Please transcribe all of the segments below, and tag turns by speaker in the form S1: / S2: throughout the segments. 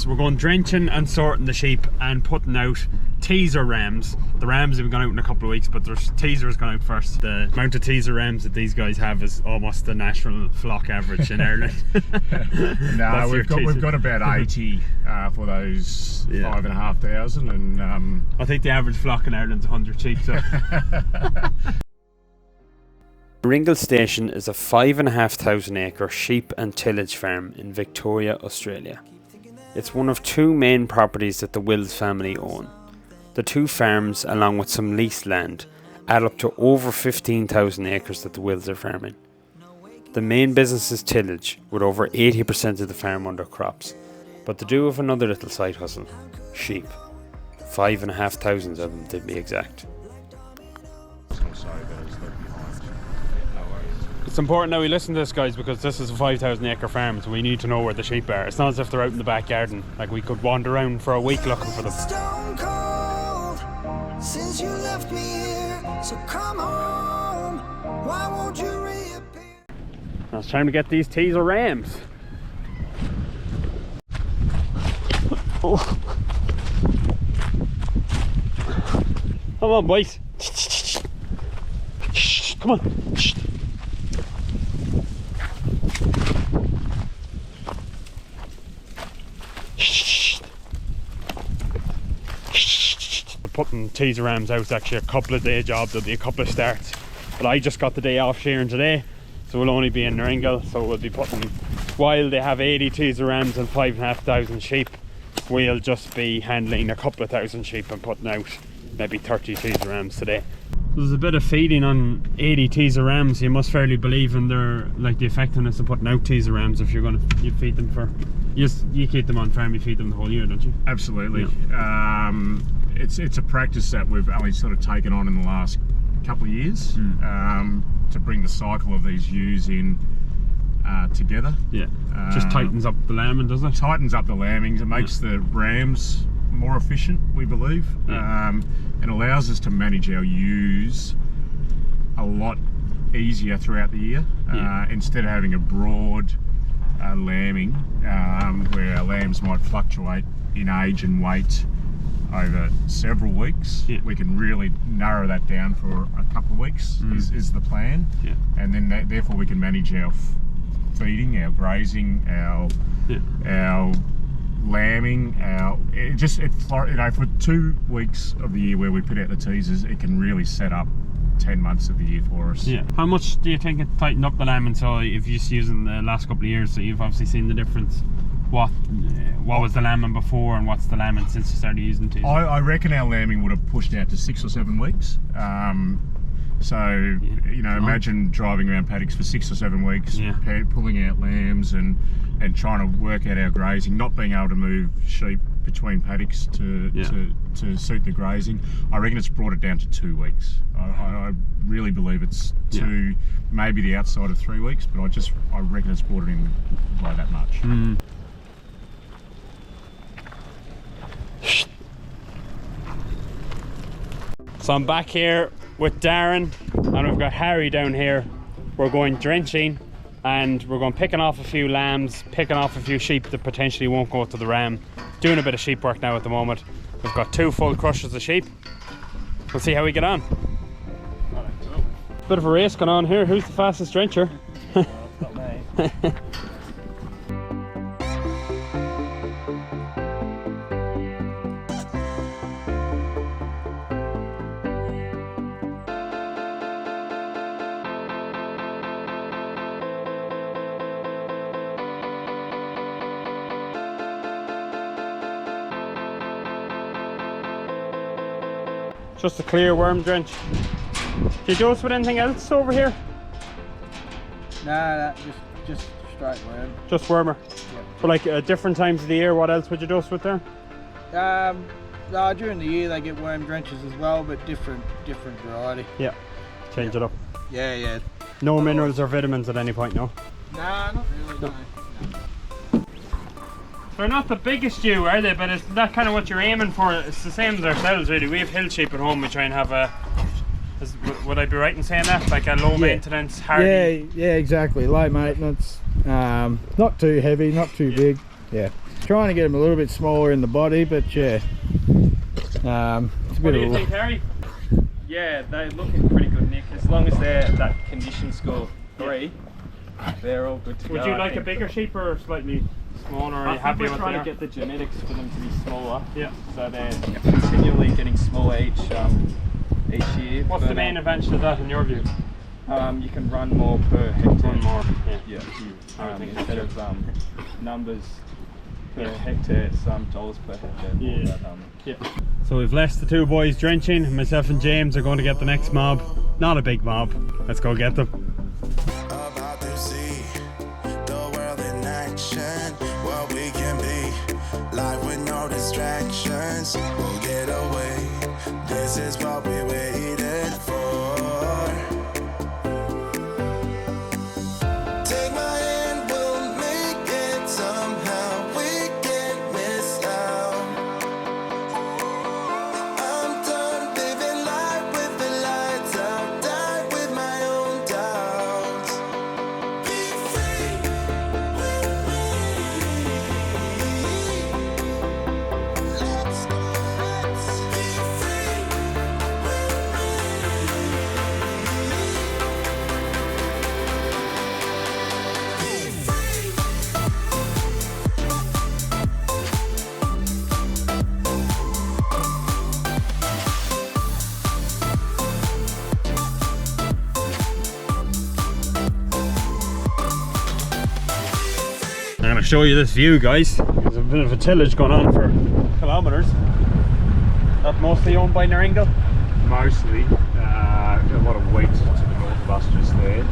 S1: So we're going drenching and sorting the sheep and putting out teaser rams. The rams have gone out in a couple of weeks, but there's teasers gone out first. The amount of teaser rams that these guys have is almost the national flock average in Ireland.
S2: No, we've got about 80 for those 5,500, and
S1: I think the average flock in Ireland's 100 sheep. So. Naringal Station is a 5,500 acre sheep and tillage farm in Victoria, Australia. It's one of two main properties that the Wills family own. The two farms, along with some leased land, add up to over 15,000 acres that the Wills are farming. The main business is tillage, with over 80% of the farm under crops, but they do have another little side hustle, sheep. 5,500 of them to be exact. It's important that we listen to this, guys, because this is a 5,000 acre farm, so we need to know where the sheep are. It's not as if they're out in the back garden, like we could wander around for a week looking for them.
S3: Stone cold, since you left me here, so come home, why won't you reappear?
S1: Now it's time to get these teaser rams. Oh. Come on, boys. Come on. Putting teaser rams out is actually a couple of day job. There'll be a couple of starts, but I just got the day off shearing today, so we'll only be in Naringal, so we'll be putting, while they have 80 teaser rams and 5,500 sheep, we'll just be handling a couple of thousand sheep and putting out maybe 30 teaser rams today. There's a bit of feeding on 80 teaser rams. You must fairly believe in their, like, the effectiveness of putting out teaser rams. If you're gonna, you feed them for, you keep them on farm, you feed them the whole year, don't you?
S2: Absolutely. Yeah. It's a practice that we've only sort of taken on in the last couple of years, to bring the cycle of these ewes in together.
S1: Yeah. Just tightens up the lambing, doesn't it?
S2: Tightens up the lambings. It makes the rams more efficient, we believe, and allows us to manage our ewes a lot easier throughout the year, instead of having a broad lambing where our lambs might fluctuate in age and weight over several weeks. We can really narrow that down for a couple of weeks is the plan, and then therefore we can manage our feeding, our grazing, our lambing, for 2 weeks of the year where we put out the teasers, it can really set up 10 months of the year for us. Yeah.
S1: How much do you think it tightened up the lambing? So if you're using the last couple of years, so you've obviously seen the difference. What was the lambing before and what's the lambing since you started using teasers? I
S2: reckon our lambing would have pushed out to 6 or 7 weeks. Imagine driving around paddocks for 6 or 7 weeks, pulling out lambs and trying to work out our grazing, not being able to move sheep between paddocks to suit the grazing. I reckon it's brought it down to 2 weeks. I really believe it's 2, maybe the outside of 3 weeks, but I reckon it's brought it in by that much.
S1: So I'm back here with Darren, and we've got Harry down here. We're going drenching, and we're going picking off a few lambs, picking off a few sheep that potentially won't go to the ram. Doing a bit of sheep work now at the moment. We've got 2 full crushes of sheep. We'll see how we get on. Bit of a race going on here. Who's the fastest drencher?
S4: Not me.
S1: Just a clear worm drench. Do you do us with anything else over here?
S4: Nah, just straight worm.
S1: Just wormer?
S4: Yeah.
S1: For like different times of the year, what else would you do us with there?
S4: No, during the year they get worm drenches as well, but different variety.
S1: Yeah, change it up.
S4: Yeah.
S1: No minerals or vitamins at any point, no?
S4: Nah, not really, no.
S1: They're not the biggest ewe, are they? But isn't that kind of what you're aiming for? It's the same as ourselves, really. We have hill sheep at home. We try and have would I be right in saying that? Like a low maintenance, hardy?
S4: Yeah, exactly. Low maintenance, not too heavy, not too big. Yeah. trying to get them a little bit smaller in the body, but yeah. It's a
S1: What
S4: bit
S1: do you
S4: of
S1: think, Harry?
S5: Yeah, they're looking pretty good, Nick. As long as they're that condition score 3, they're all good to go.
S1: Would you
S5: I
S1: like a
S5: think.
S1: bigger sheep or slightly smaller? Are
S5: I
S1: you
S5: think
S1: happy
S5: we're
S1: with
S5: trying
S1: that?
S5: to get the genetics for them to be smaller.
S1: Yeah.
S5: So they're continually getting smaller each year.
S1: What's the main advantage of that in your view?
S5: You can run more per hectare.
S1: One more.
S5: Yeah.
S1: I think
S5: Instead of numbers per hectare, it's dollars per hectare.
S1: Yeah.
S5: But,
S1: Yeah. So we've left the 2 boys drenching. Myself and James are going to get the next mob. Not a big mob. Let's go get them.
S3: About to see the world in action, what we can be, life with no distractions, we'll get away, this is what we waited for. Take my hand, we'll make it somehow, we can't miss out. I'm done living life with the lights out, die with my own doubts. Be free with me. Let's go, let's be free with me. Be free.
S1: I'm going to show you this view, guys. There's a bit of a tillage going on for kilometres. That's mostly owned by Naringal.
S2: Mostly, a lot of wheat to the north of us just there.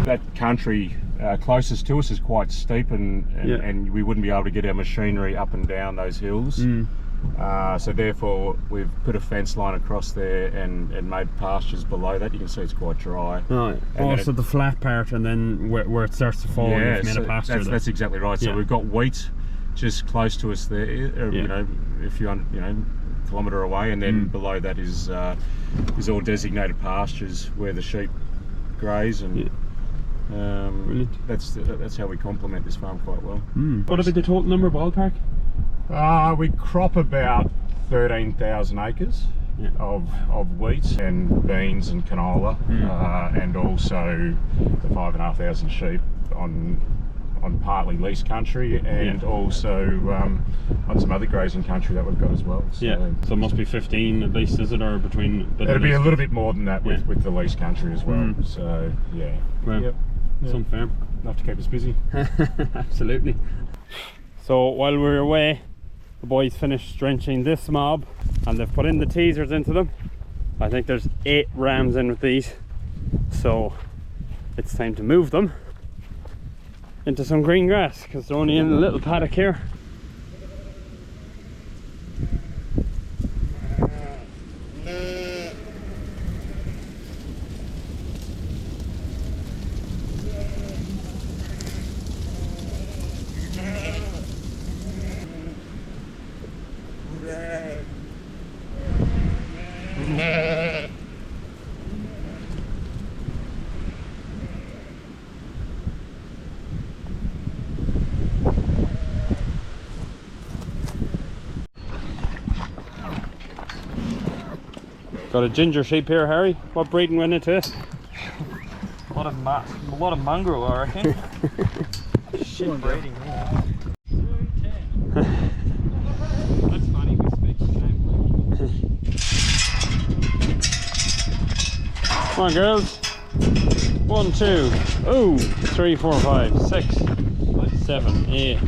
S2: That country closest to us is quite steep and we wouldn't be able to get our machinery up and down those hills. So therefore we've put a fence line across there and made pastures below that. You can see it's quite dry.
S1: Right.
S2: And then
S1: Also the flat part, and then where it starts to fall, and you've made a pasture there.
S2: that's exactly right. So
S1: Yeah.
S2: we've got wheat just close to us there, you know, a few kilometre away, and then below that is all designated pastures where the sheep graze, and that's how we complement this farm quite well.
S1: What about the total number ballpark?
S2: We crop about 13,000 acres of wheat and beans and canola, and also the 5,500 sheep on partly leased country, and also on some other grazing country that we've got as well. So,
S1: So it must be 15 at least, is it, or between?
S2: it'll be a little bit more than that with the leased country as well. So yeah,
S1: Well, some farm.
S2: enough to keep us busy.
S1: Absolutely. So while we were away, the boys finished drenching this mob and they've put in the teasers into them. I think there's 8 rams in with these, so it's time to move them into some green grass because they're only in a little paddock here. Got a ginger sheep here, Harry. What breeding went into it?
S5: A lot of mongrel, I reckon. Shit breeding. That's funny. We speak the same.
S1: Come on, girls. 1, 2, 3, 4, 5, 6, 7, 8,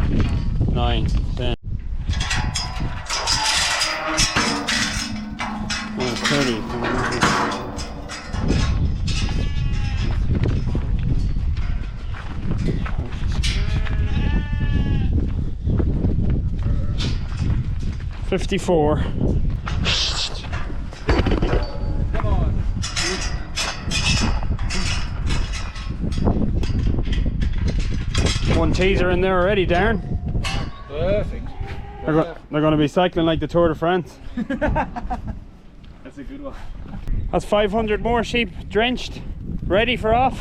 S1: 9, 10. 30. 54.
S5: Come on.
S1: One teaser in there already, Darren.
S4: Perfect.
S1: They're going to be cycling like the Tour de France.
S5: That's a good one.
S1: That's 500 more sheep drenched, ready for off.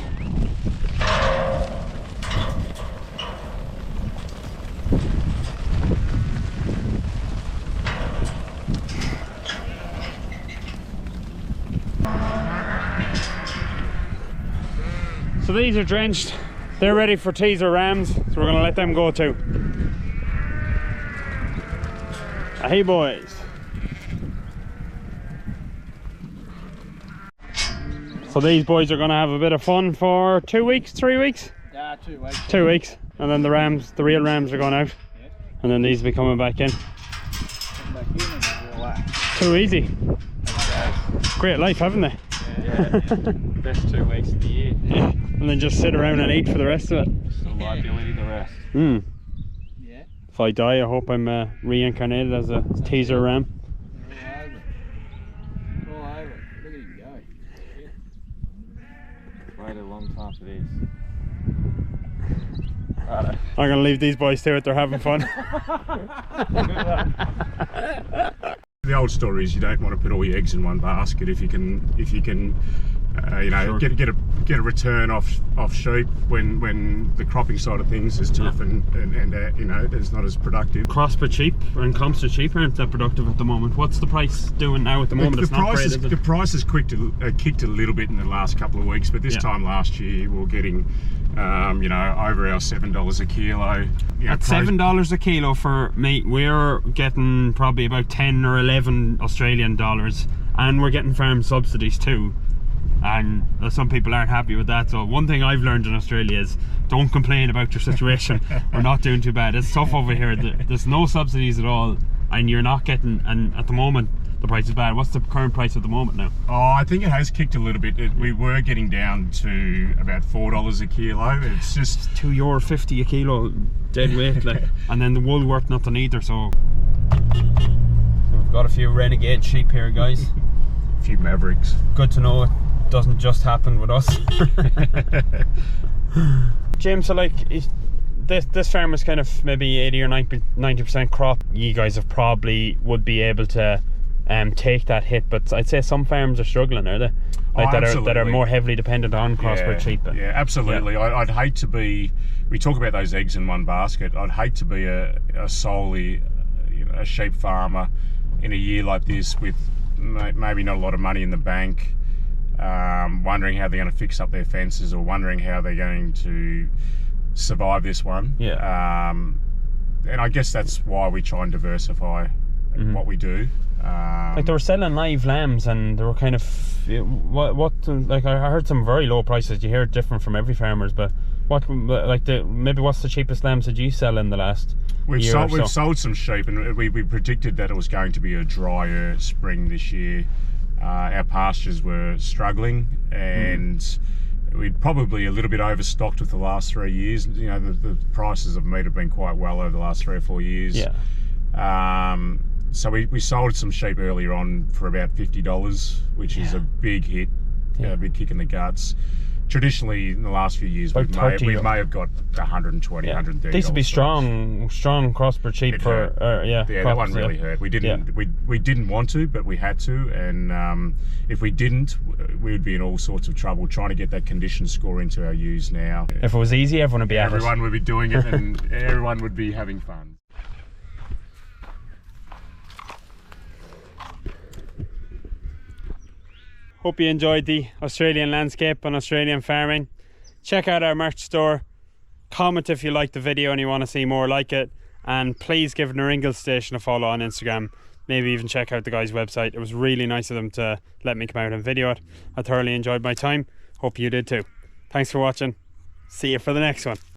S1: So these are drenched. They're ready for teaser rams, so we're gonna let them go too. Hey boys. So these boys are gonna have a bit of fun for 2 weeks, 3 weeks?
S4: Yeah, 2 weeks.
S1: 2 weeks. And then the real rams are going out.
S4: Yeah.
S1: And then these will be coming back in.
S4: Come back in and we'll,
S1: Too easy. Great life, haven't they?
S5: Yeah. Best 2 weeks of the year.
S1: Yeah. And then just sit around and eat for the rest of it.
S5: Just a liability the rest.
S4: Yeah.
S1: If I die, I hope I'm reincarnated as a teaser ram.
S4: All over. Look at him go.
S5: Wait a long time for this.
S1: I'm gonna leave these boys to it, they're having fun.
S2: The old story is you don't want to put all your eggs in one basket. If you can, you know,
S1: Sure.
S2: get a return off sheep when the cropping side of things is tough and you know, it's not as productive.
S1: Crossbred sheep and Comster sheep aren't that productive at the moment. What's the price doing now at the moment?
S2: The
S1: It's not
S2: price
S1: great,
S2: is,
S1: is it?
S2: the price has kicked a little bit in the last couple of weeks, but this time last year we were getting, you know, over our $7 a kilo. You know,
S1: At $7 a kilo for meat, we're getting probably about 10 or 11 Australian dollars, and we're getting farm subsidies too. And some people aren't happy with that. So one thing I've learned in Australia is don't complain about your situation. We're not doing too bad. It's tough over here. There's no subsidies at all, and you're not getting. And at the moment, the price is bad. What's the current price at the moment now?
S2: Oh, I think it has kicked a little bit. We were getting down to about $4 a kilo. It's just
S1: €2.50 a kilo dead weight, like. And then the wool worth nothing either. So we've got a few renegade sheep here, guys.
S2: a few mavericks.
S1: Good to know it doesn't just happen with us. James, so like this farm is kind of maybe 80 or 90% crop. You guys have probably would be able to take that hit, but I'd say some farms are struggling, are they? Like that are more heavily dependent on crossbred sheep.
S2: Yeah, absolutely. Yeah. I'd hate to be. We talk about those eggs in one basket. I'd hate to be a solely a sheep farmer in a year like this with maybe not a lot of money in the bank. Wondering how they're going to fix up their fences, or wondering how they're going to survive this one.
S1: Yeah.
S2: And I guess that's why we try and diversify what we do.
S1: Like they were selling live lambs, and they were kind of like I heard some very low prices. You hear it different from every farmers, but maybe what's the cheapest lambs did you sell in the last year?
S2: We've sold some sheep, and we predicted that it was going to be a drier spring this year. Our pastures were struggling, and we'd probably a little bit overstocked with the last 3 years. You know, the prices of meat have been quite well over the last 3 or 4 years.
S1: Yeah.
S2: So we sold some sheep earlier on for about $50, which is a big hit, a big kick in the guts. Traditionally, in the last few years, we may have got 120, 130.
S1: These would be strong crossbred sheep
S2: that one really hurt. We didn't want to, but we had to, and if we didn't, we would be in all sorts of trouble trying to get that condition score into our ewes now.
S1: If it was easy, everyone would be at it.
S2: Everyone would be doing it, and everyone would be having fun.
S1: Hope you enjoyed the Australian landscape and Australian farming. Check out our merch store. Comment if you liked the video and you want to see more like it. And please give Naringal Station a follow on Instagram. Maybe even check out the guy's website. It was really nice of them to let me come out and video it. I thoroughly enjoyed my time. Hope you did too. Thanks for watching. See you for the next one.